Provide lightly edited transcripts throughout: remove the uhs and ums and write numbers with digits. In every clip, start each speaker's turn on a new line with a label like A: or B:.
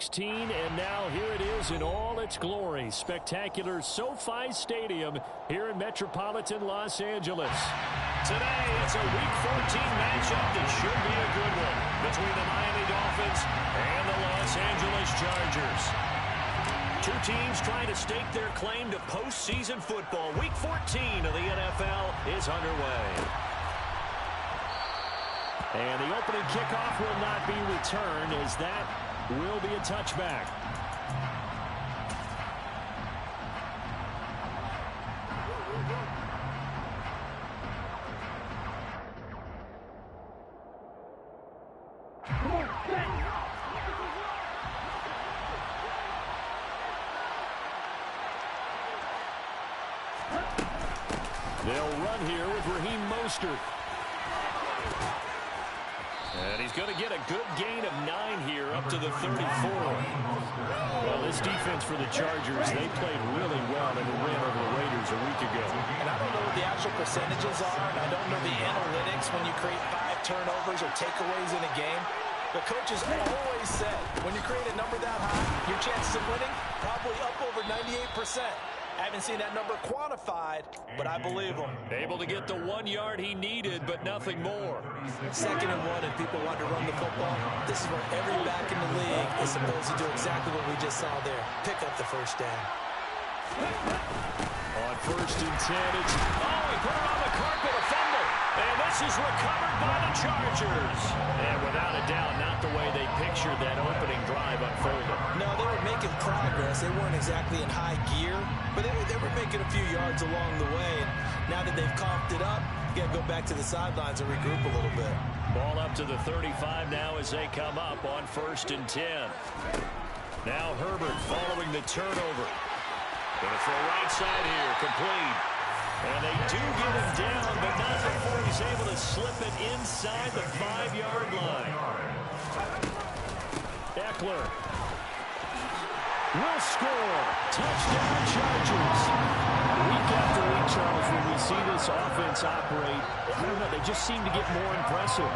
A: 16, and now here it is in all its glory. Spectacular SoFi Stadium here in metropolitan Los Angeles. Today, it's a Week 14 matchup that should be a good one between the Miami Dolphins and the Los Angeles Chargers. Two teams trying to stake their claim to postseason football. Week 14 of the NFL is underway. And the opening kickoff will not be returned, as that will be a touchback. They'll run here with Raheem Mostert. And he's going to get a good gain of 9 here, up to the 34. Well, this defense for the Chargers, they played really well in the win over the Raiders a week ago.
B: And I don't know what the actual percentages are, and I don't know the analytics when you create 5 turnovers or takeaways in a game. The coaches always said, when you create a number that high, your chances of winning probably up over 98%. I haven't seen that number quantified, but I believe him.
A: Able to get the 1 yard he needed, but nothing more.
B: 2nd and 1, and people want to run the football. This is where every back in the league is supposed to do exactly what we just saw there. Pick up the first down.
A: On 1st and 10, it's... Oh, he put it on the carpet, a fumble. And this is recovered by the Chargers. And without a doubt, not the way they pictured that opening drive unfolded.
B: No, they were making progress. They weren't exactly in high gear, but they were making a few yards along the way. And now that they've comped it up, you got to go back to the sidelines and regroup a little bit.
A: Ball up to the 35 now as they come up on 1st and 10. Now Herbert following the turnover. Going to throw right side here, complete. And they do get him down, but not before he's able to slip it inside the 5-yard line. Eckler will score. Touchdown, Chargers. Week after week, Charles, when we see this offense operate, I don't know, they just seem to get more impressive.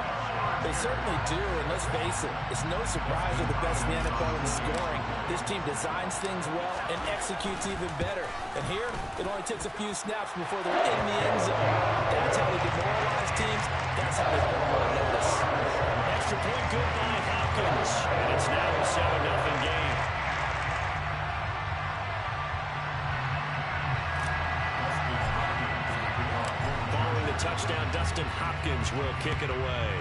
B: They certainly do, and let's face it, it's no surprise they're the best in the NFL in scoring. This team designs things well and executes even better. And here, it only takes a few snaps before they're in the end zone. That's how they demoralize teams. That's how they put them on notice.
A: Extra point good by Hopkins, and it's now a 7-0 game. Following the touchdown, Dustin Hopkins will kick it away.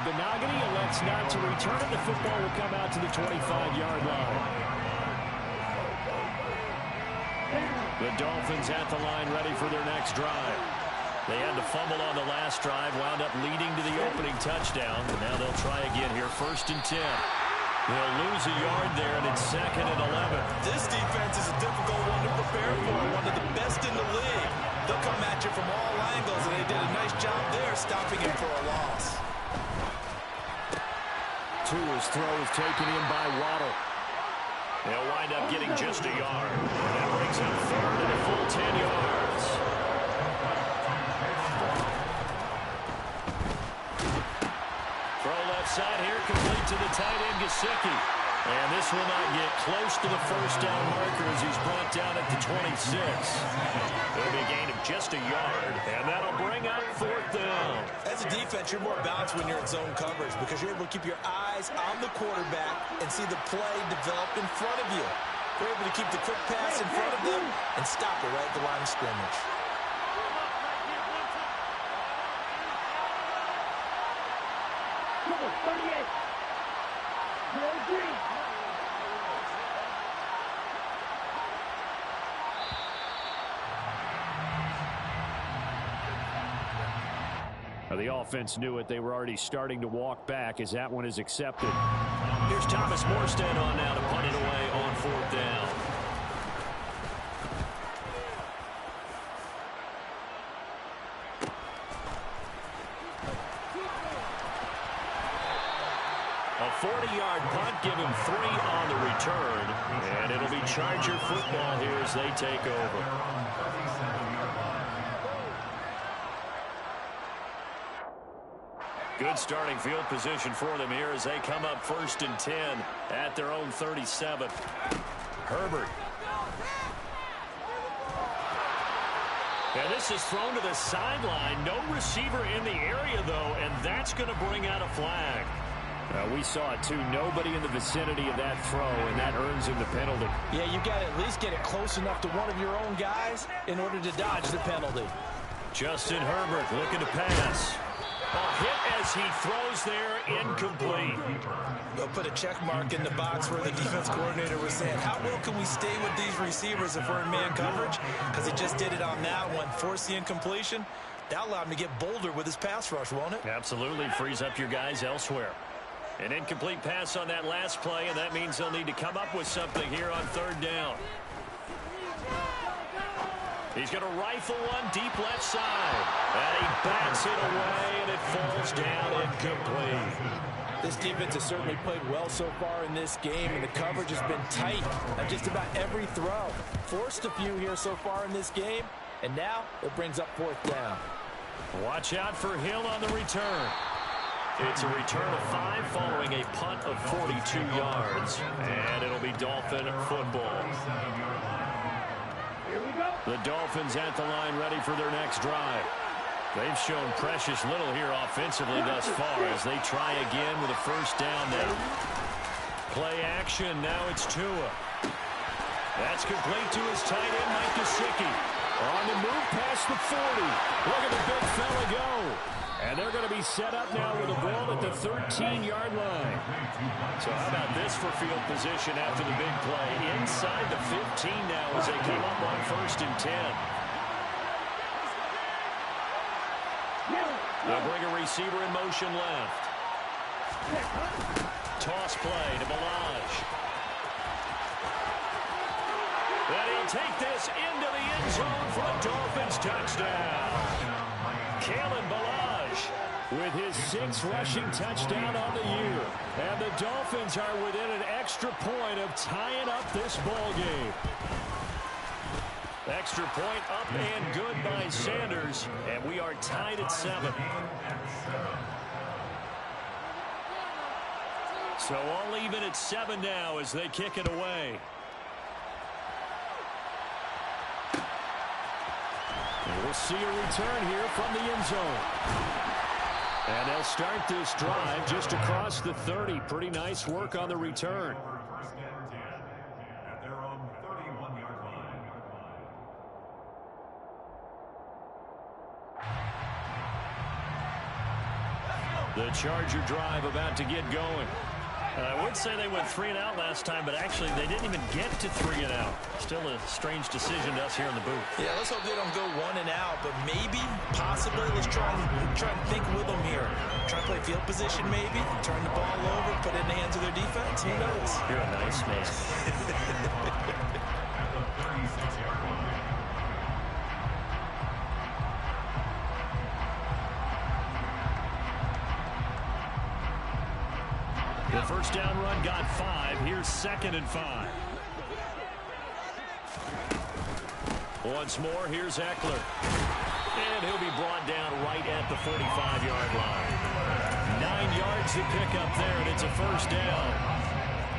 A: Benogany elects not to return it. The football will come out to the 25-yard line. The Dolphins at the line, ready for their next drive. They had to fumble on the last drive, wound up leading to the opening touchdown. But now they'll try again here, 1st and 10. They'll lose a yard there, and it's 2nd and 11.
B: This defense is a difficult one to prepare for, one of the best in the league. They'll come at you from all angles, and they did a nice job there stopping him for a loss.
A: Tua's throw is taken in by Waddle. They'll wind up getting just a yard. That brings up 3rd and a full 10 yards. Throw left side here, complete to the tight end, Gesicki. And this will not get close to the first down marker as he's brought down at the 26. It'll be a gain of just a yard, and that'll bring up 4th down.
B: As a defense, you're more balanced when you're in zone coverage because you're able to keep your eyes on the quarterback and see the play develop in front of you. You're able to keep the quick pass in front of them and stop it right at the line of scrimmage.
C: Number 38.
A: The offense knew it. They were already starting to walk back as that one is accepted. Here's Thomas Morstead on now to punt it away on 4th down. A 40-yard punt, give him 3 on the return, and it'll be Charger football here as they take over. Good starting field position for them here as they come up 1st and 10 at their own 37. Herbert. And this is thrown to the sideline. No receiver in the area, though, and that's going to bring out a flag. We saw it, too. Nobody in the vicinity of that throw, and that earns him the penalty.
B: Yeah, you got to at least get it close enough to one of your own guys in order to dodge the penalty.
A: Justin Herbert looking to pass. A hit as he throws there, incomplete.
B: They'll put a check mark in the box where the defense coordinator was saying, how well can we stay with these receivers if we're in man coverage? Because he just did it on that one, forced the incompletion. That allowed him to get bolder with his pass rush, won't it?
A: Absolutely, frees up your guys elsewhere. An incomplete pass on that last play, and that means they'll need to come up with something here on 3rd down. He's going to rifle one deep left side. And he bats it away, and it falls down incomplete.
B: This defense has certainly played well so far in this game, and the coverage has been tight on just about every throw. Forced a few here so far in this game, and now it brings up 4th down.
A: Watch out for Hill on the return. It's a return of 5 following a punt of 42 yards, and it'll be Dolphin football. The Dolphins at the line ready for their next drive. They've shown precious little here offensively thus far as they try again with a 1st down now. Play action, now it's Tua. That's complete to his tight end, Mike Gesicki. On the move past the 40. Look at the big fella go. And they're going to be set up now with a ball at the 13-yard line. So how about this for field position after the big play? Inside the 15 now as they come up on 1st and 10. They'll bring a receiver in motion left. Toss play to Balaj. And he'll take this into the end zone for a Dolphins touchdown. Kalen Balaj with his 6th rushing touchdown on the year. And the Dolphins are within an extra point of tying up this ball game. Extra point up and good by Sanders. And we are tied at 7. So all even at 7 now as they kick it away. We'll see a return here from the end zone. And they'll start this drive just across the 30. Pretty nice work on the return. The Charger drive about to get going. I would say they went 3 and out last time, but actually they didn't even get to 3 and out. Still a strange decision to us here in the booth.
B: Yeah, let's hope they don't go 1 and out, but maybe, possibly, let's try and think with them here. Try to play field position maybe, turn the ball over, put it in the hands of their defense. Who knows?
A: You're a nice man. The 1st down run got 5. Here's 2nd and 5. Once more, here's Eckler. And he'll be brought down right at the 45-yard line. 9 yards to pick up there, and it's a 1st down.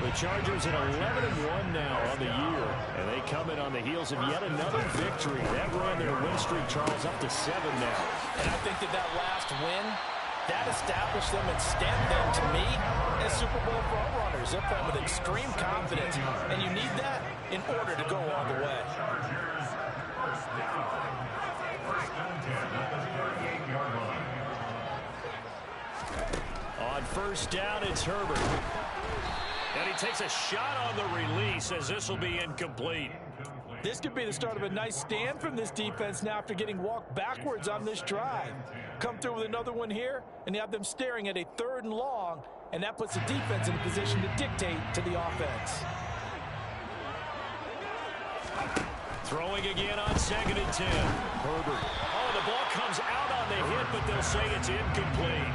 A: The Chargers at 11-1 now on the year, and they come in on the heels of yet another victory. That ran their win streak, Charles, up to 7 now.
B: And I think that last win, that established them and stamped them, to me, as Super Bowl frontrunners. They're playing with extreme confidence, and you need that in order to go all the way.
A: On 1st down, it's Herbert. And he takes a shot on the release as this will be incomplete.
B: This could be the start of a nice stand from this defense now after getting walked backwards on this drive. Come through with another one here, and you have them staring at a 3rd and long, and that puts the defense in a position to dictate to the offense.
A: Throwing again on 2nd and 10. Herbert. Oh, the ball comes out on the hit, but they'll say it's incomplete.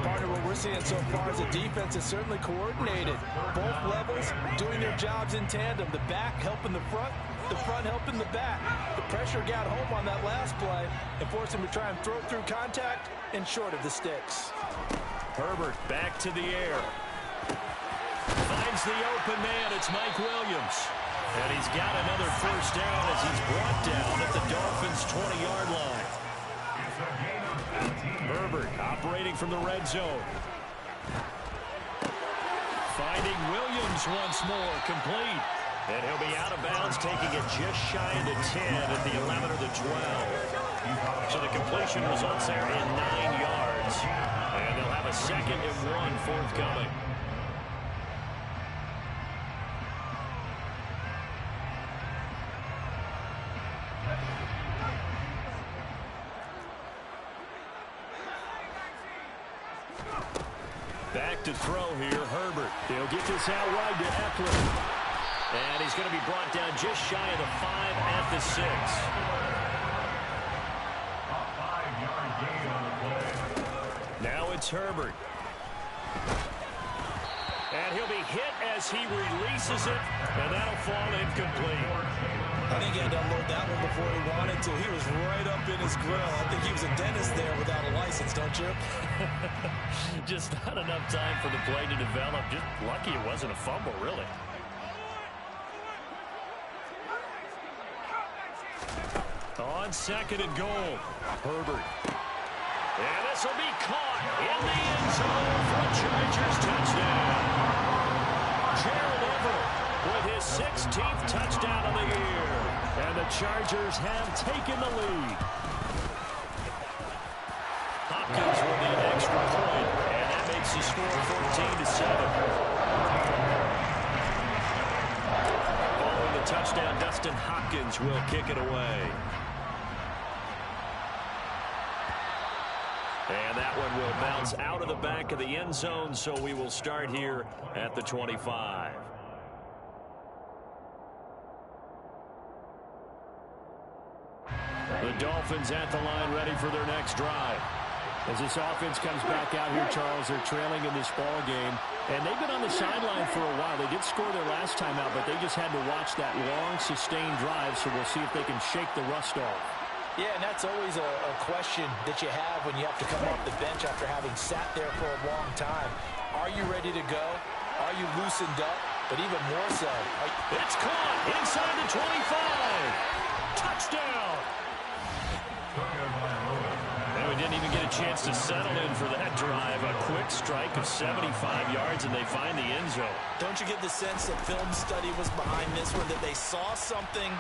B: Partner, what we're seeing so far is the defense is certainly coordinated. Both levels doing their jobs in tandem. The back helping the front, The front helping the back. The pressure got home on that last play and forced him to try and throw through contact and short of the sticks.
A: Herbert back to the air. Finds the open man. It's Mike Williams. And he's got another first down as he's brought down at the Dolphins' 20-yard line. Herbert operating from the red zone. Finding Williams once more, complete. And he'll be out of bounds, taking it just shy of the 10 at the 11 or the 12. So the completion results there in 9 yards. And they'll have a 2nd and 1 forthcoming. Back to throw here, Herbert. He'll get this out wide to Eckler. And he's going to be brought down just shy of the 5 at the 6. Now it's Herbert. And he'll be hit as he releases it, and that'll fall incomplete.
B: I think he had to unload that one before he wanted to. He was right up in his grill. I think he was a dentist there without a license, don't you?
A: Just not enough time for the play to develop. Just lucky it wasn't a fumble, really. On 2nd and goal, Herbert. And this will be caught in the end zone for a Chargers touchdown. Gerald Everett with his 16th touchdown of the year. And the Chargers have taken the lead. Hopkins with the extra point, and that makes the score 14-7. Following the touchdown, Dustin Hopkins will kick it away. And that one will bounce out of the back of the end zone, so we will start here at the 25. The Dolphins at the line, ready for their next drive. As this offense comes back out here, Charles, they're trailing in this ball game, and they've been on the sideline for a while. They did score their last time out, but they just had to watch that long, sustained drive, so we'll see if they can shake the rust off.
B: Yeah, and that's always a question that you have when you have to come off the bench after having sat there for a long time. Are you ready to go? Are you loosened up? But even more so,
A: it's caught inside the 25. Touchdown! And we didn't even get a chance to settle in for that drive. A quick strike of 75 yards, and they find the end zone.
B: Don't you get the sense that film study was behind this one, that they saw something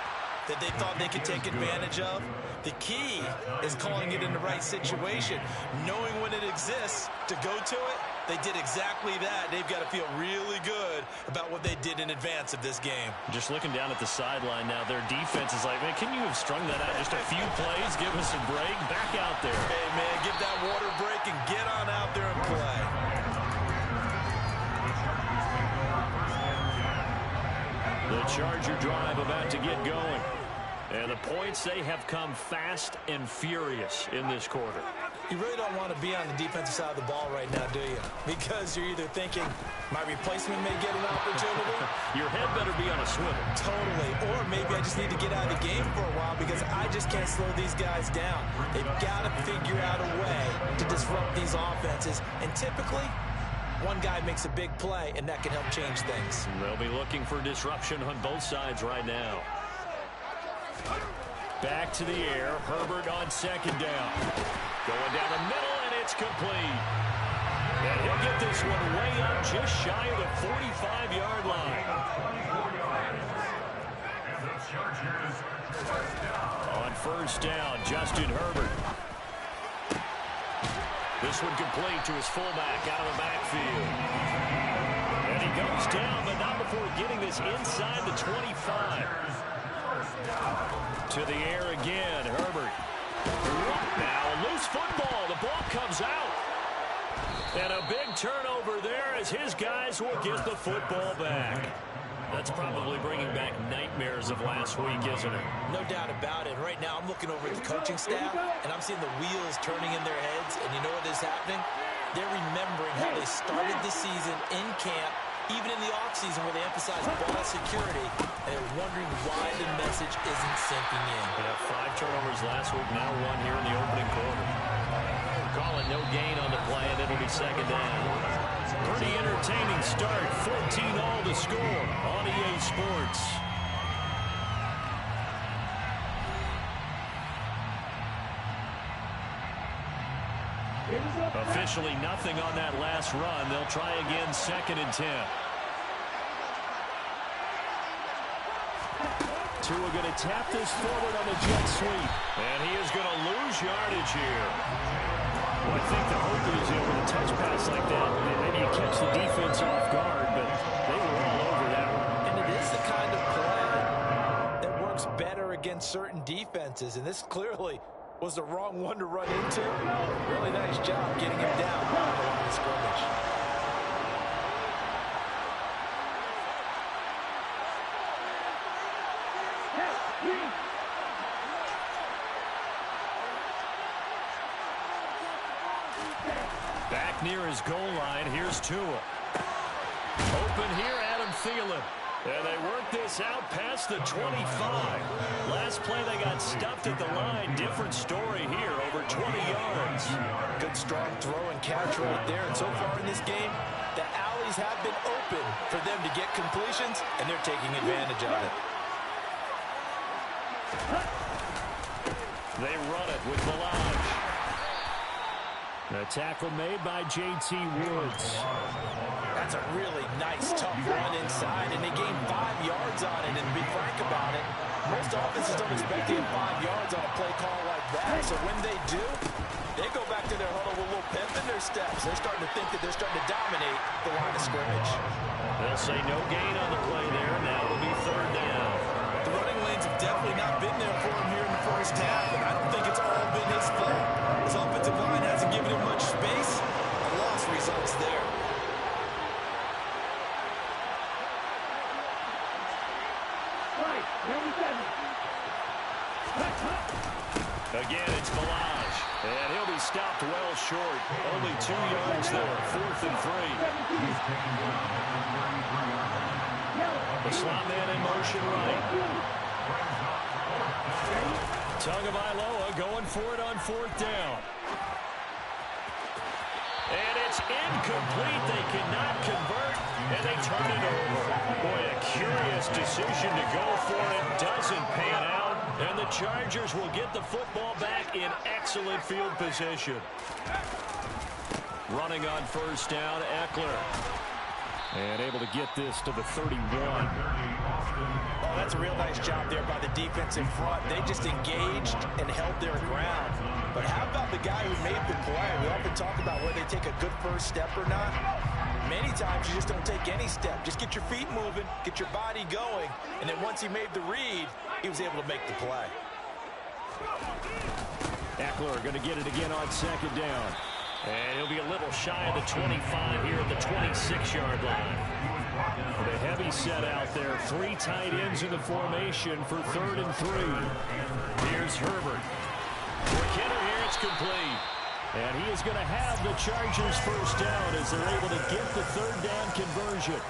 B: that they thought they could take advantage of? The key is calling it in the right situation, knowing when it exists to go to it. They did exactly that. They've got to feel really good about what they did in advance of this game.
A: Just looking down at the sideline now, their defense is like, man, can you have strung that out just a few plays? Give us a break. Back out there.
B: Hey, man, give that water break and get on out there and play.
A: The Charger drive about to get going. And the points, they have come fast and furious in this quarter.
B: You really don't want to be on the defensive side of the ball right now, do you? Because you're either thinking, my replacement may get an opportunity.
A: Your head better be on a swivel.
B: Totally. Or maybe I just need to get out of the game for a while because I just can't slow these guys down. They've got to figure out a way to disrupt these offenses. And typically, one guy makes a big play, and that can help change things.
A: They'll be looking for disruption on both sides right now. Back to the air. Herbert on 2nd down. Going down the middle, and it's complete. And he'll get this one way up just shy of the 45-yard line. On 1st down, Justin Herbert. This one complete to his fullback out of the backfield. And he goes down, but not before getting this inside the 25. To the air again, Herbert. Now a loose football. The ball comes out. And a big turnover there as his guys will get the football back. That's probably bringing back nightmares of last week, isn't it?
B: No doubt about it. Right now, I'm looking over at the coaching staff, and I'm seeing the wheels turning in their heads. And you know what is happening? They're remembering how they started the season in camp even in the offseason where they emphasize ball security, and they're wondering why the message isn't sinking in.
A: Yeah, 5 turnovers last week, now 1 here in the opening quarter. Call it no gain on the play, and it'll be second down. Pretty entertaining start, 14 all to score on EA Sports. Officially nothing on that last run. They'll try again, 2nd and 10. Tua going to tap this forward on the jet sweep. And he is going to lose yardage here. Well, I think the hope is, with a touch pass like that, maybe you catch the defense off guard, but they were all over that one.
B: And it is the kind of play that works better against certain defenses, and this clearly was the wrong one to run into. Really nice job getting him down on the line of scrimmage.
A: Back near his goal line, here's Tua. Open here, Adam Thielen. And they work this out past the 25. Last play, they got stuffed at the line. Different story here, over 20 yards.
B: Good strong throw and catch right there. And so far in this game, the alleys have been open for them to get completions, and they're taking advantage of it.
A: They run it with Balaj. A tackle made by J.T. Woods.
B: That's a really nice, tough run inside, and they gained 5 yards on it. And to be frank about it, most offenses don't expect to get 5 yards on a play call like that. So when they do, they go back to their huddle with a little pep in their steps. They're starting to think that they're starting to dominate the line of scrimmage.
A: They'll say no gain on the play there. Now it'll be 3rd down.
B: The running lanes have definitely not been there for him here in the first half, and I don't think it's all been his fault. His offensive line hasn't given him much space. A loss results there.
A: Again, it's Balaj. And he'll be stopped well short. Only 2 yards there. 4th and 3. The slot man in motion right. Tagovailoa going for it on 4th down. And it's incomplete. They cannot convert, and they turn it over. Boy, a curious decision to go for it. Doesn't pan out. And the Chargers will get the football back in excellent field position. Running on 1st down, Eckler. And able to get this to the 31.
B: Oh, that's a real nice job there by the defense in front. They just engaged and held their ground. But how about the guy who made the play? We often talk about whether they take a good first step or not. Many times you just don't take any step. Just get your feet moving, get your body going, and then once he made the read, he was able to make the play.
A: Eckler going to get it again on 2nd down. And he'll be a little shy of the 25 here at the 26-yard line. The heavy set out there. 3 tight ends in the formation for 3rd and 3. Here's Herbert. For Kenner here, it's complete. And he is going to have the Chargers 1st down as they're able to get the 3rd down conversion.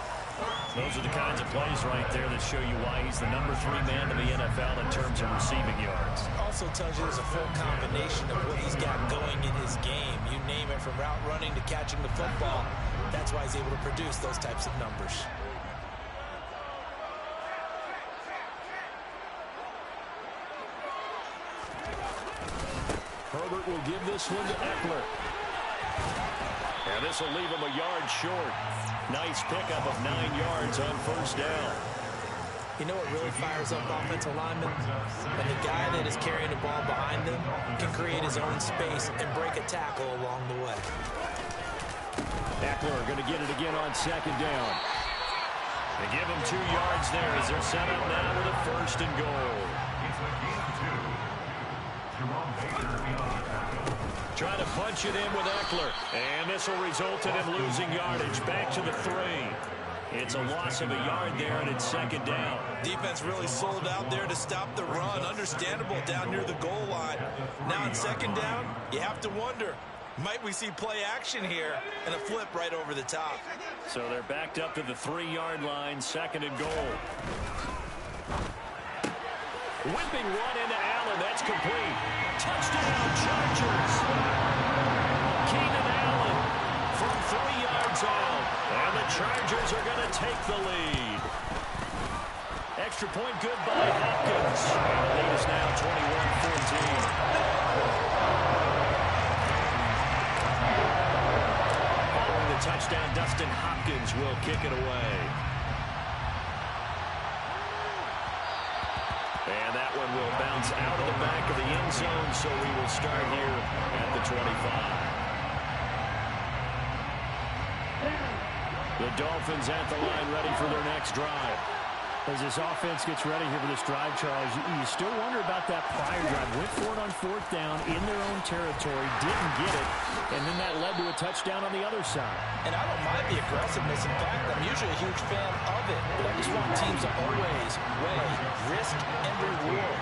A: Those are the kinds of plays right there that show you why he's the number 3 man in the NFL in terms of receiving yards.
B: Also tells you there's a full combination of what he's got going in his game. You name it, from route running to catching the football. That's why he's able to produce those types of numbers.
A: Herbert will give this one to Eckler. And this will leave him a yard short. Nice pickup of 9 yards on 1st down.
B: You know what really fires up offensive linemen? When the guy that is carrying the ball behind them can create his own space and break a tackle along the way.
A: Eckler going to get it again on 2nd down. They give him 2 yards there as they're set up now with a 1st and goal. Trying to punch it in with Eckler. And this will result in him losing yardage. Back to the 3. It's a loss of a yard there, and it's 2nd down.
B: Defense really sold out there to stop the run. Understandable down near the goal line. Now in 2nd down, you have to wonder, Might we see play action here and a flip right over the top.
A: So they're backed up to the 3-yard line, 2nd and goal. Whipping one into Allen. That's complete. Touchdown, Chargers. Keenan Allen from 3 yards out. And the Chargers are going to take the lead. Extra point good by Hopkins. And the lead is now 21-14. Following the touchdown, Dustin Hopkins will kick it away. And that one will bounce out of the back of the end zone, so we will start here at the 25. The Dolphins at the line, ready for their next drive.
C: As this offense gets ready here for this drive, Charles, you still wonder about that prior drive. Went for it on 4th down in their own territory, didn't get it, and then that led to a touchdown on the other side.
B: And I don't mind the aggressiveness. In fact, I'm usually a huge fan of it. But I just want teams to always weigh risk and reward.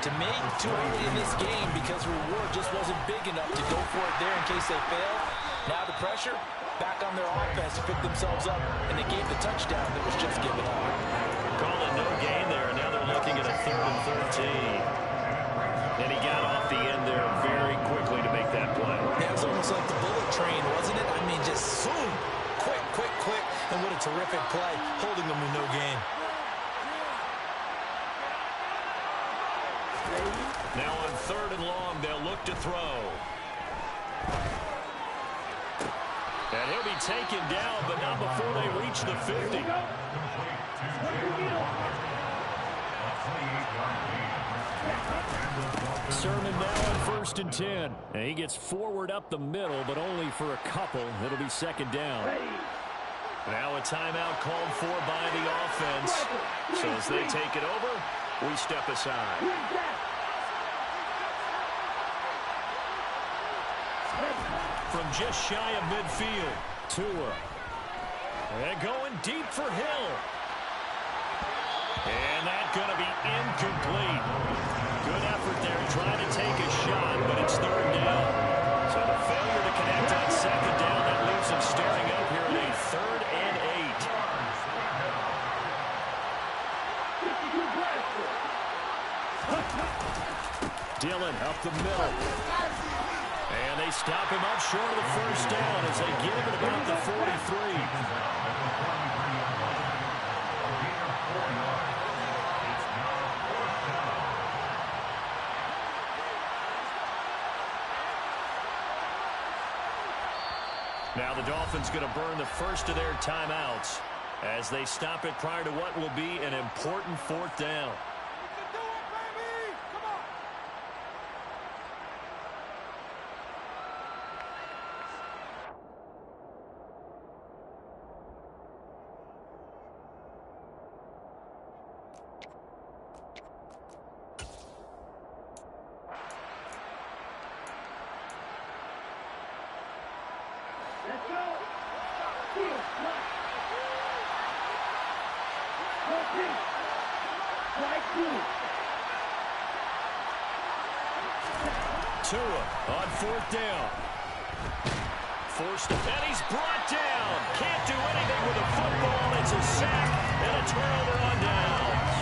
B: To me, too early in this game because reward just wasn't big enough to go for it there in case they failed. Now the pressure, back on their offense to pick themselves up, and they gave the touchdown that was just given up.
A: Calling no gain there. Now they're looking at a 3rd and 13. And he got off the end there very quickly to make that play.
B: It was almost like the bullet train, wasn't it? I mean, just zoom. Quick. And what a terrific play, holding them with no gain.
A: Now on 3rd and long, they'll look to throw. And he'll be taken down, but not before they reach the 50. Sermon now on 1st and 10. And he gets forward up the middle, but only for a couple. It'll be 2nd down. Now a timeout called for by the offense. So as they take it over, we step aside. From just shy of midfield, Tua. And going deep for Hill. And that's going to be incomplete. Good effort there trying to take a shot, but it's 3rd down. So the failure to connect on 2nd down, that leaves them staring up here at a 3rd and 8. Dillon up the middle. And they stop him up short of the 1st down as they get him at about the 43. Now the Dolphins going to burn the first of their timeouts as they stop it prior to what will be an important 4th down. Tua on 4th down. Forced, and he's brought down. Can't do anything with a football. It's a sack and a turnover on downs.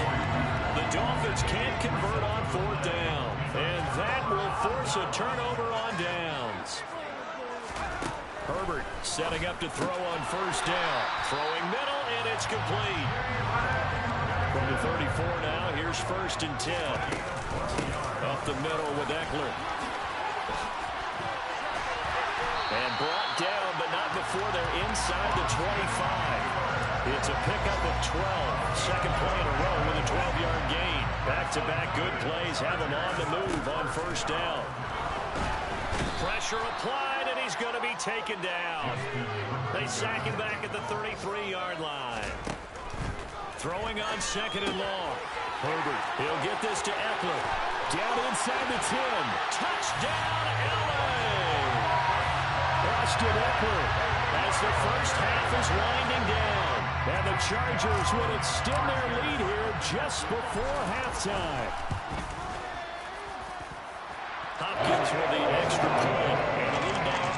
A: The Dolphins can't convert on 4th down. And that will force a turnover on downs. Herbert setting up to throw on 1st down. Throwing middle, and it's complete. From the 34 now, here's 1st and 10. Up the middle with Eckler. And brought down, but not before they're inside the 25. It's a pickup of 12. 2nd play in a row with a 12-yard gain. Back-to-back good plays have them on the move on 1st down. Pressure applied, and he's going to be taken down. They sack him back at the 33-yard line. Throwing on 2nd and long. Herbert, he'll get this to Eckler. Down inside the 10. Touchdown, LA! Austin Eckler as the first half is winding down. And the Chargers will extend their lead here just before halftime. Hopkins with the extra point. And the lead now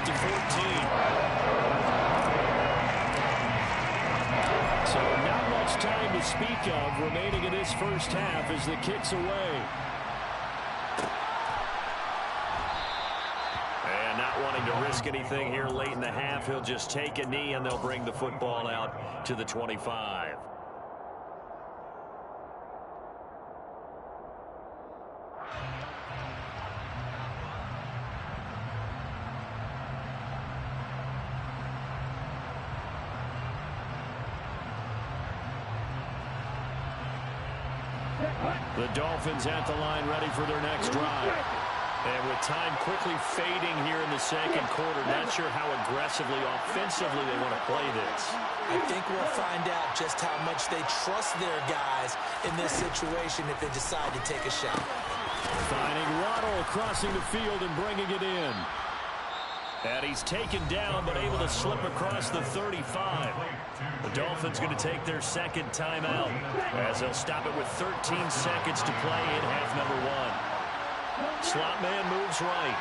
A: much time to speak of remaining in this first half as the kick's away. And not wanting to risk anything here late in the half, he'll just take a knee and they'll bring the football out to the 25. The Dolphins at the line ready for their next drive. And with time quickly fading here in the second quarter, not sure how aggressively, offensively they want to play this.
B: I think we'll find out just how much they trust their guys in this situation if they decide to take a shot.
A: Finding Waddle crossing the field and bringing it in. And he's taken down but able to slip across the 35. The Dolphins going to take their second timeout as they'll stop it with 13 seconds to play in half number one. Slot man moves right.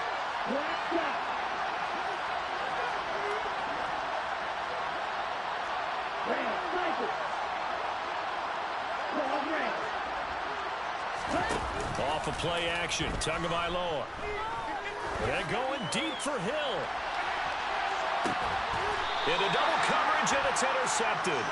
A: Off of play action, Tagovailoa. They're going deep for Hill. Into double coverage, and it's intercepted.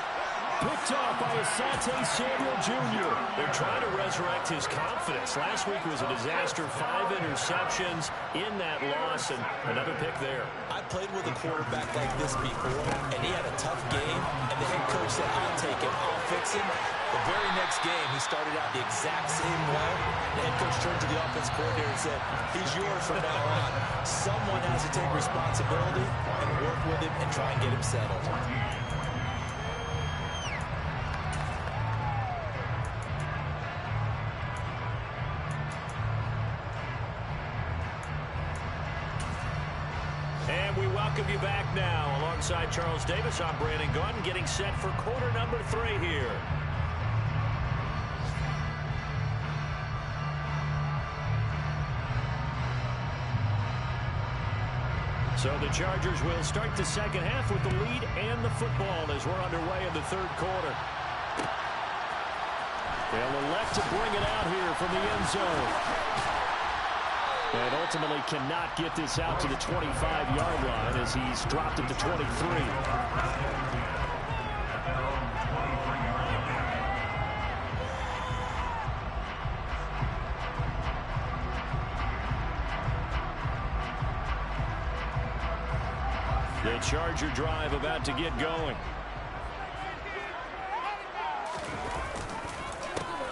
A: Picked off by Asante Samuel Jr. They're trying to resurrect his confidence. Last week was a disaster. 5 interceptions in that loss, and another pick there.
B: I played with a quarterback like this before, and he had a tough game, and the head coach said, I'll take him, I'll fix him. The very next game, he started out the exact same way. The head coach turned to the offense coordinator and said, he's yours from now on. Someone has to take responsibility and work with him and try and get him settled.
A: And we welcome you back now. Alongside Charles Davis, I'm Brandon Gunn, getting set for quarter number 3 here. So the Chargers will start the second half with the lead and the football as we're underway in the third quarter. They'll elect to bring it out here from the end zone. And ultimately cannot get this out to the 25-yard line as he's dropped at the 23. The Charger drive about to get going.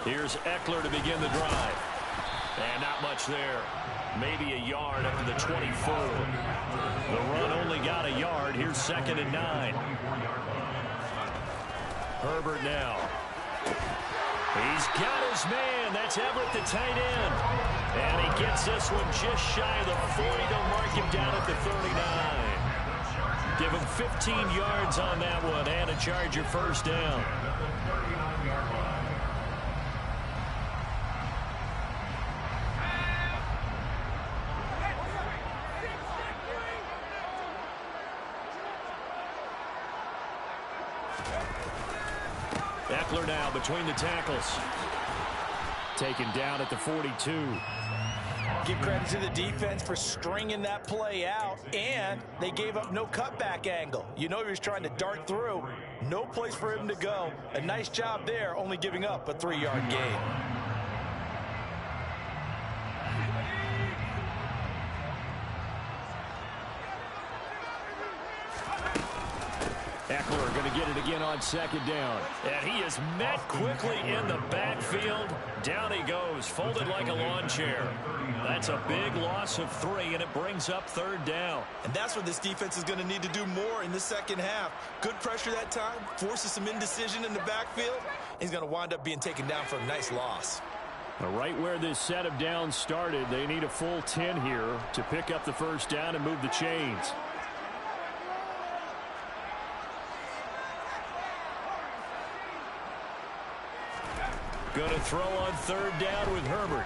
A: Here's Eckler to begin the drive. And not much there. Maybe a yard up to the 24. The run only got a yard. Here's 2nd and 9. Herbert now. He's got his man. That's Everett, the tight end. And he gets this one just shy of the 40. They'll mark him down at the 39. Give him 15 yards on that one and a Charger first down. Eckler now between the tackles. Taken down at the 42.
B: Give credit to the defense for stringing that play out, and they gave up no cutback angle. You know he was trying to dart through. No place for him to go. A nice job there, only giving up a 3-yard gain.
A: Eckler going to get it again on 2nd down. And he is met quickly in the backfield. Down he goes, folded like a lawn chair. That's a big loss of 3, and it brings up 3rd down.
B: And that's what this defense is going to need to do more in the second half. Good pressure that time, forces some indecision in the backfield. He's going to wind up being taken down for a nice loss.
A: Right where this set of downs started, they need a full 10 here to pick up the first down and move the chains. Going to throw on 3rd down with Herbert.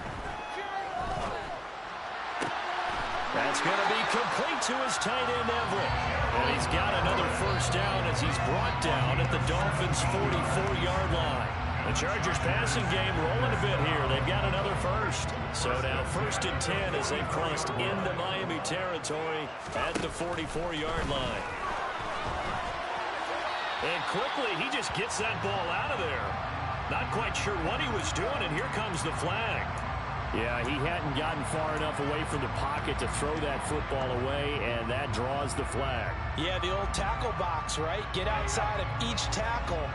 A: That's going to be complete to his tight end, Everett. And he's got another first down as he's brought down at the Dolphins' 44-yard line. The Chargers passing game rolling a bit here. They've got another first. So now 1st and 10 as they've crossed into Miami territory at the 44-yard line. And quickly, he just gets that ball out of there. Not quite sure what he was doing, and here comes the flag.
C: Yeah, he hadn't gotten far enough away from the pocket to throw that football away, and that draws the flag.
B: Yeah, the old tackle box, right? Get outside of each tackle,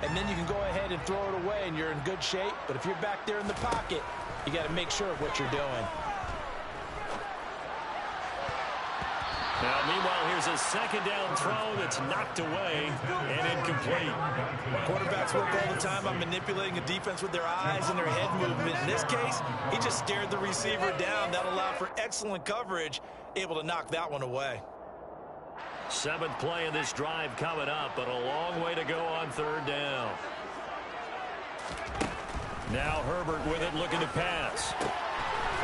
B: and then you can go ahead and throw it away, and you're in good shape. But if you're back there in the pocket, you got to make sure of what you're doing.
A: Now, meanwhile, here's a second down throw that's knocked away and incomplete.
B: Quarterbacks work all the time on manipulating a defense with their eyes and their head movement. In this case, he just stared the receiver down. That allowed for excellent coverage, able to knock that one away.
A: 7th play of this drive coming up, but a long way to go on 3rd down. Now Herbert with it, looking to pass.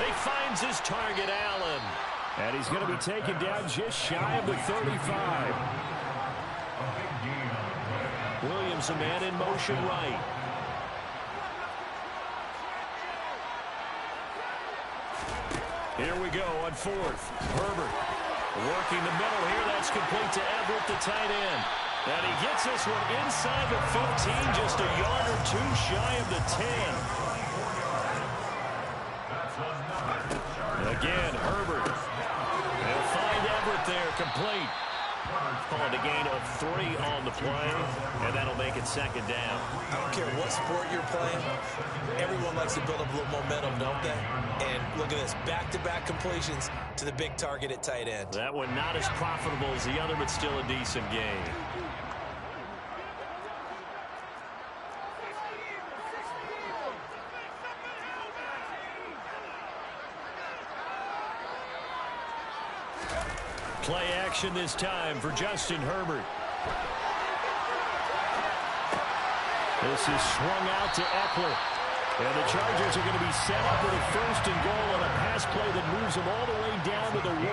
A: He finds his target, Allen.
C: And he's going to be taken down just shy of the 35.
A: Williams, a man in motion right. Here we go on 4th. Herbert working the middle here. That's complete to Everett, the tight end. And he gets this one inside the 15, just a yard or two shy of the 10. Again, Herbert. They'll find Everett there, complete. Call it a gain of 3 on the play, and that'll make it 2nd down.
B: I don't care what sport you're playing. Everyone likes to build up a little momentum, don't they? And look at this, back-to-back completions to the big target at tight end.
A: That one not as profitable as the other, but still a decent gain. Play action this time for Justin Herbert. This is swung out to Eckler. And the Chargers are going to be set up with a 1st and goal on a pass play that moves them all the way down to the 1.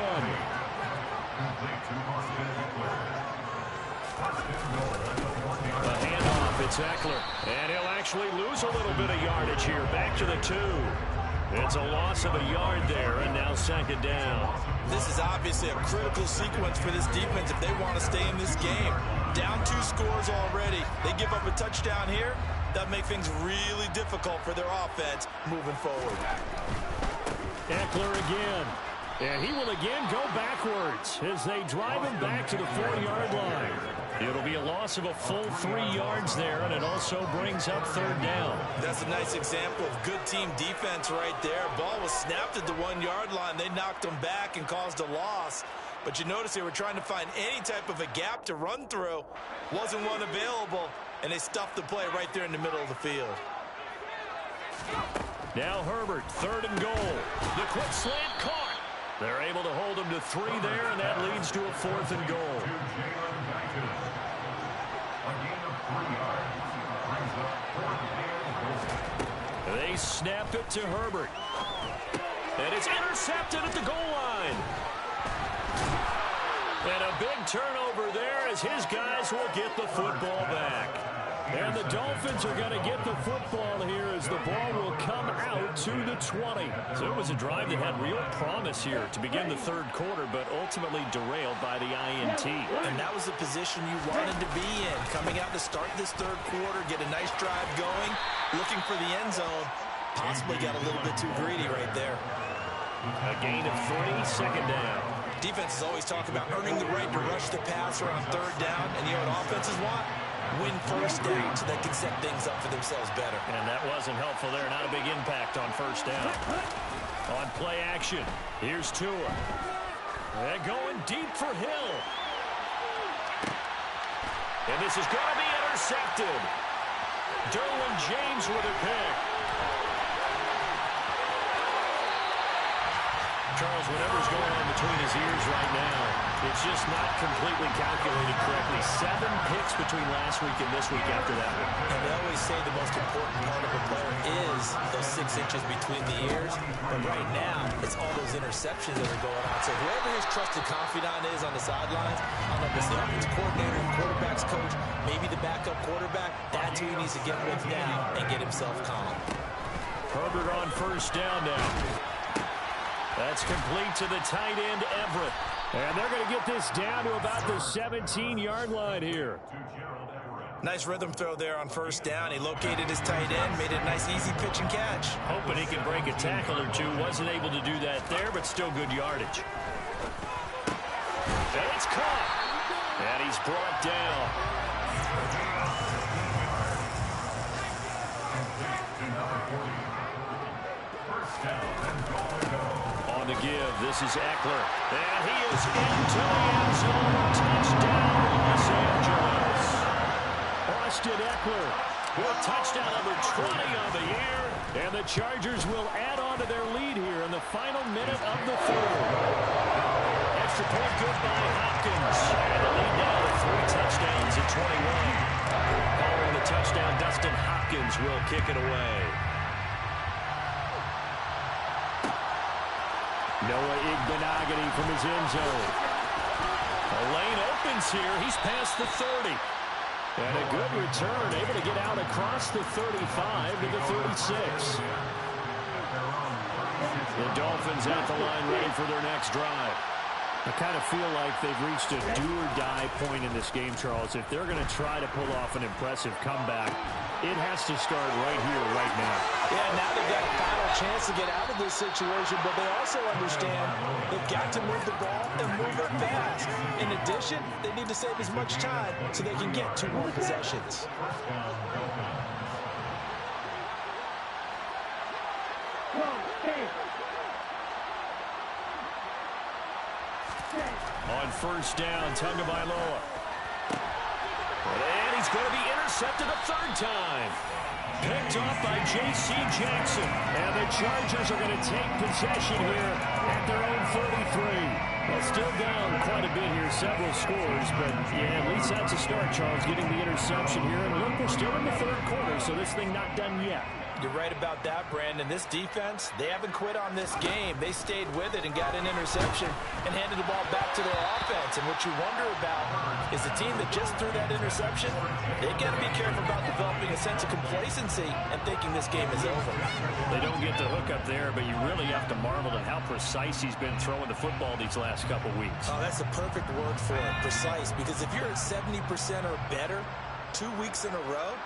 A: A handoff, it's Eckler. And he'll actually lose a little bit of yardage here. Back to the 2. It's a loss of a yard there, and now 2nd down.
B: This is obviously a critical sequence for this defense if they want to stay in this game. Down 2 scores already. They give up a touchdown here. That make things really difficult for their offense moving forward.
C: Eckler again. And he will again go backwards as they drive him back to the 4-yard line. It'll be a loss of a full 3 yards there, and it also brings up 3rd down.
B: That's a nice example of good team defense right there. Ball was snapped at the 1-yard line. They knocked them back and caused a loss. But you notice they were trying to find any type of a gap to run through. Wasn't one available, and they stuffed the play right there in the middle of the field.
A: Now Herbert, 3rd and goal. The quick slant caught. They're able to hold him to 3 there, and that leads to a 4th and goal. They snap it to Herbert. And it's intercepted at the goal line. And a big turnover there as his guys will get the football back. And the Dolphins are going to get the football here as the ball will come out to the 20. So it was a drive that had real promise here to begin the 3rd quarter, but ultimately derailed by the INT.
B: And that was the position you wanted to be in. Coming out to start this 3rd quarter, get a nice drive going, looking for the end zone. Possibly got a little bit too greedy right there.
A: A gain of 3, 2nd down.
B: Defenses always talk about earning the right to rush the passer on 3rd down, and you know what offenses want? Win 1st down so they can set things up for themselves better.
A: And that wasn't helpful there. Not a big impact on 1st down. On play action, here's Tua. They're going deep for Hill. And this is going to be intercepted. Derwin James with a pick.
C: Charles, whatever's going on between his ears right now, it's just not completely calculated correctly. 7 picks between last week and this week after that one.
B: And they always say the most important part of a player is those 6 inches between the ears. But right now, it's all those interceptions that are going on. So whoever his trusted confidant is on the sidelines, I don't know if it's the offensive coordinator, quarterback's coach, maybe the backup quarterback, that's who he needs to get with now and get himself calm.
C: Herbert on first down now. That's complete to the tight end, Everett. And they're going to get this down to about the 17-yard line here.
B: Nice rhythm throw there on first down. He located his tight end, made it a nice easy pitch and catch.
C: Hoping he can break a tackle or two. Wasn't able to do that there, but still good yardage. And it's caught. And he's brought down. On the give, this is Eckler. And he is into the end zone. Touchdown, Los Angeles. Austin Eckler with touchdown number 20 on the year. And the Chargers will add on to their lead here in the final minute of the third. Extra point good by Hopkins. And the lead now to 3 touchdowns at 21. Following the touchdown, Dustin Hopkins will kick it away. Noah Igbenogany from his end zone. A lane opens here. He's past the 30. And a good return, able to get out across the 35 to the 36. The Dolphins at the line ready for their next drive. I kind of feel like they've reached a do-or-die point in this game, Charles. If they're going to try to pull off an impressive comeback, it has to start right here, right now.
B: Yeah, now they've got a final chance to get out of this situation, but they also understand they've got to move the ball and move it fast. In addition, they need to save as much time so they can get 2 more possessions.
C: On first down, Tagovailoa. And he's going to be intercepted a 3rd time. Picked off by J.C. Jackson. And the Chargers are going to take possession here at their own 33. Well, still down quite a bit here, several scores. But, yeah, at least that's a start, Charles, getting the interception here. And look, we're still in the 3rd quarter, so this thing not done yet.
B: You're right about that, Brandon. This defense, they haven't quit on this game. They stayed with it and got an interception and handed the ball back to their offense. And what you wonder about is the team that just threw that interception, they've got to be careful about developing a sense of complacency and thinking this game is over.
C: They don't get the hook up there, but you really have to marvel at how precise he's been throwing the football these last couple weeks.
B: Oh, that's a perfect word for it, precise. Because if you're at 70% or better 2 weeks in a row,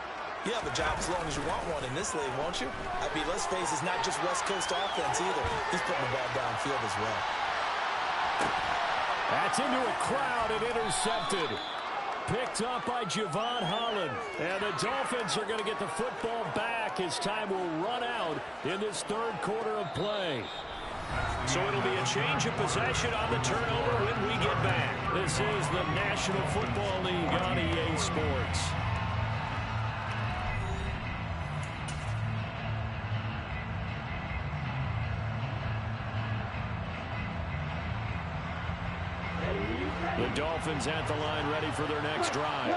B: you have a job as long as you want one in this league, won't you? I mean, let's face it, it's not just West Coast offense either. He's putting the ball downfield as well.
C: That's into a crowd and intercepted. Picked up by Javon Holland. And the Dolphins are going to get the football back as time will run out in this 3rd quarter of play. So it'll be a change of possession on the turnover when we get back. This is the National Football League on EA Sports. The Dolphins at the line ready for their next drive.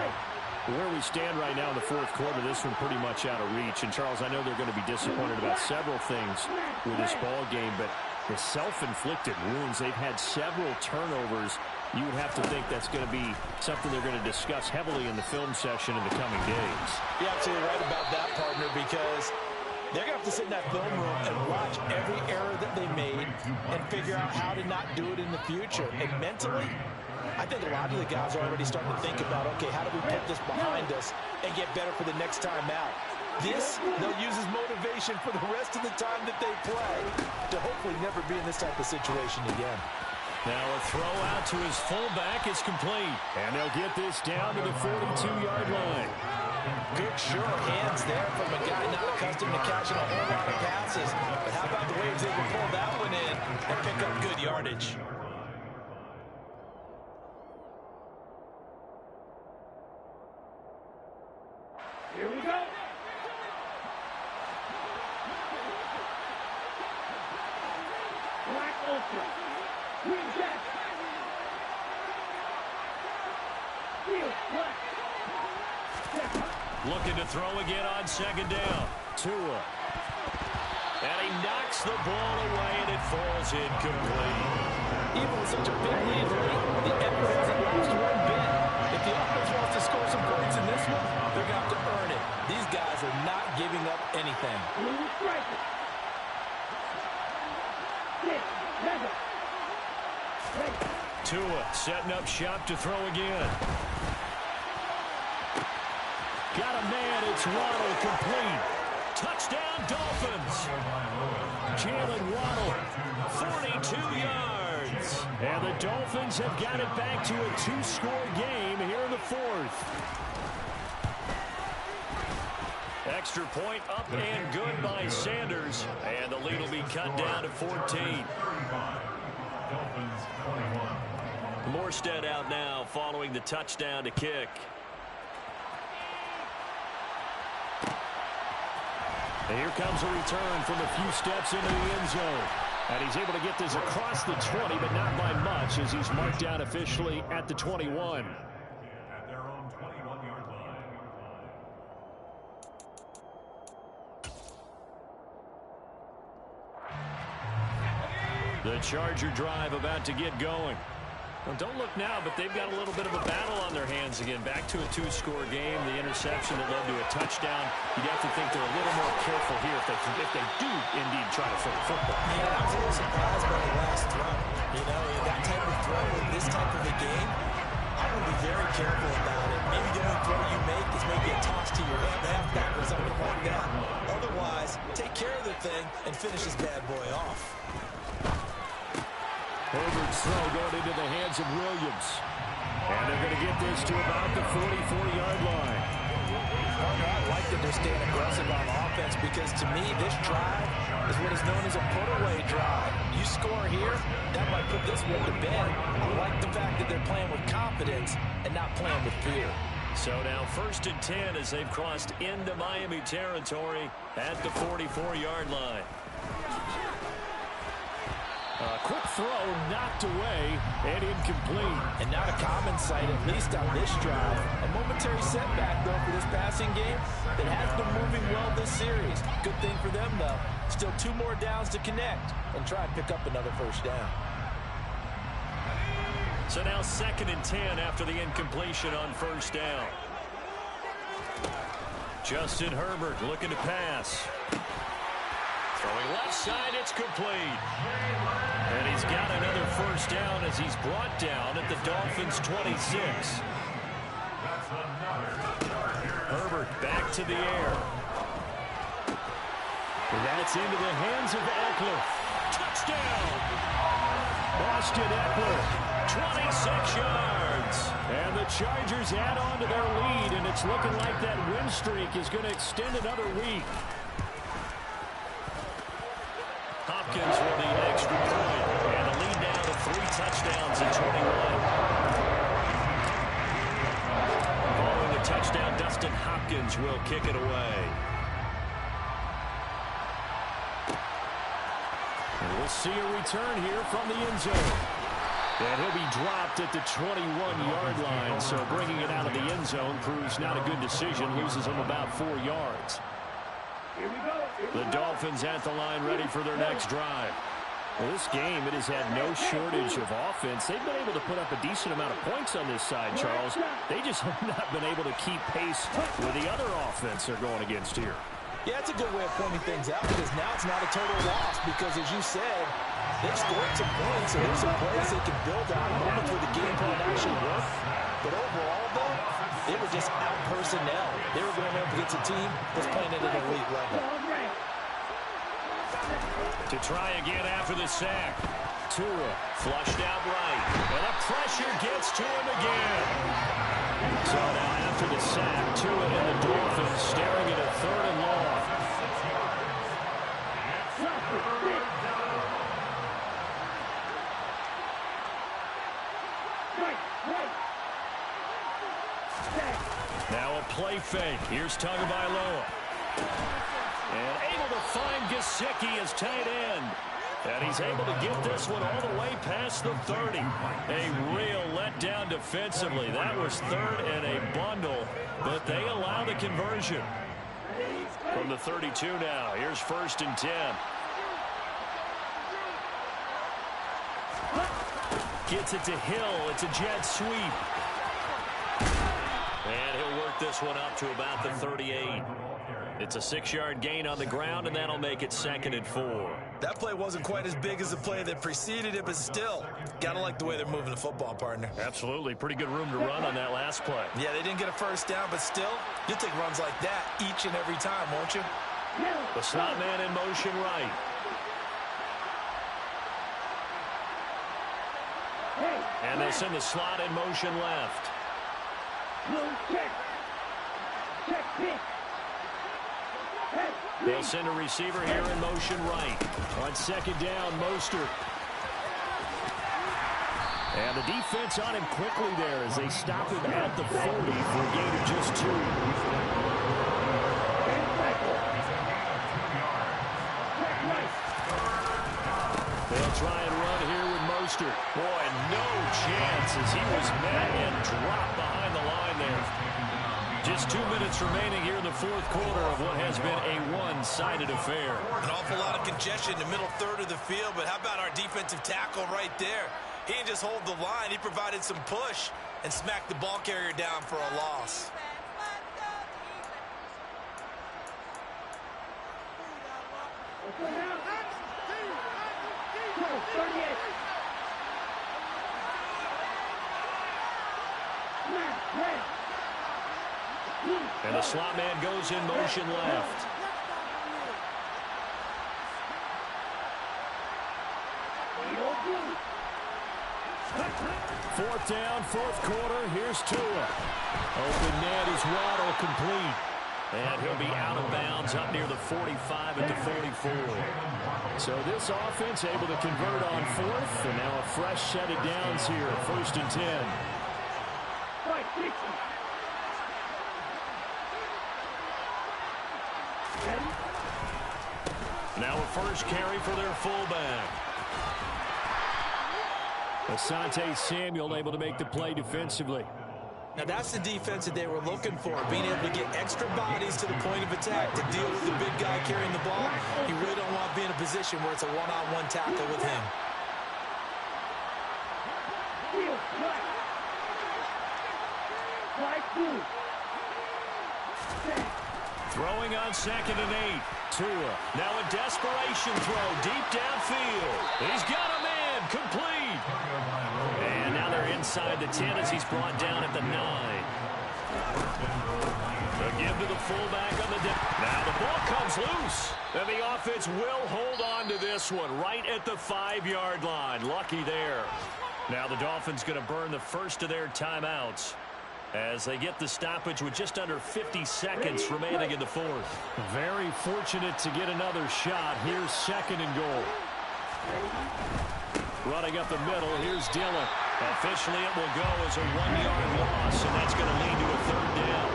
C: Where we stand right now in the 4th quarter, this one pretty much out of reach. And, Charles, I know they're going to be disappointed about several things with this ball game, but the self-inflicted wounds, they've had several turnovers. You would have to think that's going to be something they're going to discuss heavily in the film session in the coming days.
B: You're absolutely right about that, partner, because they're going to have to sit in that film room and watch every error that they made and figure out how to not do it in the future. And mentally, I think a lot of the guys are already starting to think about, okay, how do we put this behind us and get better for the next time out? This, they'll use as motivation for the rest of the time that they play to hopefully never be in this type of situation again.
C: Now a throw out to his fullback is complete. And they'll get this down to the 42-yard line.
B: Good, sure hands there from a guy not accustomed to catching a whole lot of passes. But how about the way he was able to pull that one in and pick up good yardage?
D: Here we go. Black
A: Looking to throw again on second down. Tua. And he knocks the ball away, and it falls incomplete.
B: Even with such a big lead late, the effort hasn't lost one bit. If the offense wants to score some points in this one, they're going to have to earn it. These guys are not giving up anything.
A: Tua setting up shop to throw again. Got a man, it's Waddle, complete. Touchdown, Dolphins. Jalen Waddle, 42 yards. And the Dolphins have got it back to a two-score game here in the fourth. Extra point up and good by Sanders. And the lead will be cut down to 14. Morstead out now following the touchdown to kick.
C: And here comes a return from a few steps into the end zone. And he's able to get this across the 20, but not by much, as he's marked down officially at the 21.
E: At their own 21-yard line.
A: The Charger drive about to get going. Well, don't look now, but they've got a little bit of a battle on their hands again. Back to a two-score game. The interception that led to a touchdown. You'd have to think they're a little more careful here if they do indeed try to throw the football.
B: Yeah, I was a little surprised by the last throw. You know, that type of throw in this type of a game, I'm going to be very careful about it. Maybe the only throw you make is maybe a toss to your halfback or something like that. Otherwise, take care of the thing and finish this bad boy off.
C: Herbert's throw going into the hands of Williams. And they're going to get this to about the 44-yard line.
B: I like that they're staying aggressive on offense because, to me, this drive is what is known as a put-away drive. You score here, that might put this one to bed. I like the fact that they're playing with confidence and not playing with fear.
A: So now 1st and 10 as they've crossed into Miami territory at the 44-yard line.
C: Quick throw knocked away and incomplete.
B: And not a common sight, at least on this drive. A momentary setback, though, for this passing game that has been moving well this series. Good thing for them, though. Still 2 more downs to connect and try and pick up another first down.
A: So now 2nd and 10 after the incompletion on 1st down. Justin Herbert looking to pass. Throwing left side, it's complete. And he's got another first down as he's brought down at the Dolphins' 26. Herbert back to the air.
C: And that's into the hands of Eckler.
A: Touchdown!
C: Austin Eckler.
A: 26 yards.
C: And the Chargers add on to their lead, and it's looking like that win streak is going to extend another week.
A: Hopkins with the extra point, and the lead now to 3 touchdowns at 21. Following the touchdown, Dustin Hopkins will kick it away.
C: And we'll see a return here from the end zone. And he'll be dropped at the 21-yard line, so bringing it out of the end zone proves not a good decision, loses him about 4 yards.
A: The Dolphins at the line ready for their next drive.
C: Well, this game, it has had no shortage of offense. They've been able to put up a decent amount of points on this side, Charles. They just have not been able to keep pace with the other offense they're going against here.
B: Yeah, it's a good way of pointing things out because now it's not a total loss because, as you said, they've scored some points, so there's some plays they can build on, moments where the game plan actually worked. But overall, though, they were just out-personnel. They were going up against a team that's playing at an elite level.
A: To try again after the sack. Tua flushed out right. And the pressure gets to him again. So now after the sack, Tua and the Dolphins staring at a 3rd and long. Now a play fake. Here's Tagovailoa. And able to find Gesicki as tight end. And he's able to get this one all the way past the 30. A real letdown defensively. That was third and a bundle, but they allow the conversion. From the 32 now, here's 1st and 10. Gets it to Hill. It's a jet sweep. And he'll work this one up to about the 38. It's a 6-yard gain on the ground, and that'll make it 2nd and 4.
B: That play wasn't quite as big as the play that preceded it, but still, gotta like the way they're moving the football, partner.
A: Absolutely. Pretty good room to run on that last play.
B: Yeah, they didn't get a first down, but still, you'll take runs like that each and every time, won't you?
A: The slot man in motion right. And they'll send the slot in motion left. They'll send a receiver here in motion right. On 2nd down, Mostert. And the defense on him quickly there as they stop him at the 40 for a gain of just 2. They'll try and run here with Mostert. Boy, no chance as he was met and dropped behind the line there. Just 2 minutes remaining here in the 4th quarter of what has been a one-sided affair.
B: An awful lot of congestion in the middle third of the field, but how about our defensive tackle right there? He didn't just hold the line. He provided some push and smacked the ball carrier down for a loss.
A: And the slot man goes in motion left. Fourth down, 4th quarter. Here's Tua. Open net is Waddle complete. And he'll be out of bounds up near the 45 at the 44. So this offense able to convert on 4th. And now a fresh set of downs here. 1st and 10. Now a first carry for their fullback. Asante Samuel able to make the play defensively.
B: Now that's the defense that they were looking for, being able to get extra bodies to the point of attack to deal with the big guy carrying the ball. You really don't want to be in a position where it's a one-on-one tackle with him.
A: Throwing on 2nd and 8. Tua. Now a desperation throw deep downfield. He's got him in. Complete. And now they're inside the 10 as he's brought down at the 9. They'll give to the fullback on the now the ball comes loose. And the offense will hold on to this one right at the 5-yard line. Lucky there. Now the Dolphins going to burn the first of their timeouts as they get the stoppage with just under 50 seconds remaining in the 4th. Very fortunate to get another shot. Here's 2nd and goal. Running up the middle, here's Dillon. Officially, it will go as a 1-yard loss, and that's going to lead to a 3rd down.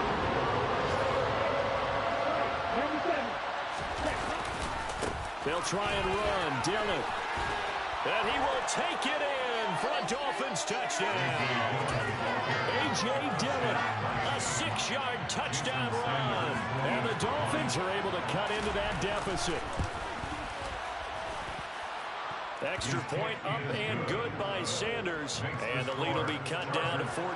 A: They'll try and run. Dillon. And he will take it in for a Dolphins touchdown. A.J. Dillon, a 6-yard touchdown run. And the Dolphins are able to cut into that deficit. Extra point up and good by Sanders. And the lead will be cut down to 14.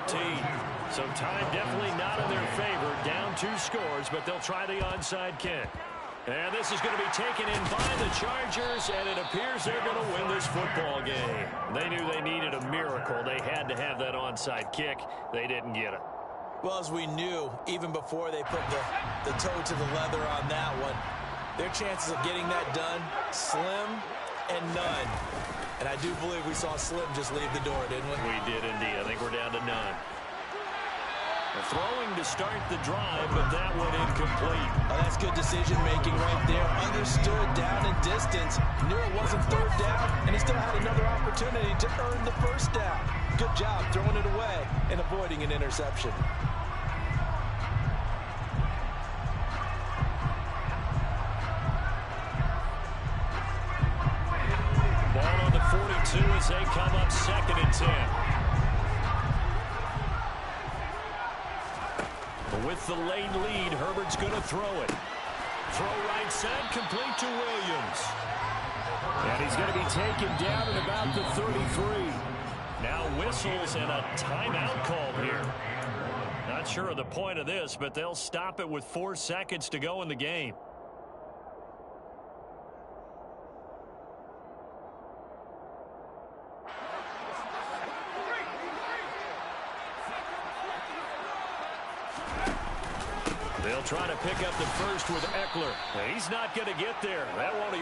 A: So time definitely not in their favor. Down 2 scores, but they'll try the onside kick. And this is going to be taken in by the Chargers, and it appears they're going to win this football game. They knew they needed a miracle. They had to have that onside kick. They didn't get it.
B: Well, as we knew, even before they put the toe to the leather on that one, their chances of getting that done, slim and none. And I do believe we saw Slim just leave the door, didn't we?
A: We did indeed. I think we're down to none. Throwing to start the drive, but that one incomplete.
B: Oh, that's good decision-making right there. Understood down and distance. Knew it wasn't 3rd down, and he still had another opportunity to earn the 1st down. Good job throwing it away and avoiding an interception.
A: as they come up 2nd and 10. With the late lead, Herbert's going to throw it. Throw right side, complete to Williams.
C: And he's going to be taken down at about the 33.
A: Now whistles and a timeout call here. Not sure of the point of this, but they'll stop it with 4 seconds to go in the game. They'll try to pick up the first with Eckler. He's not going to get there. That won't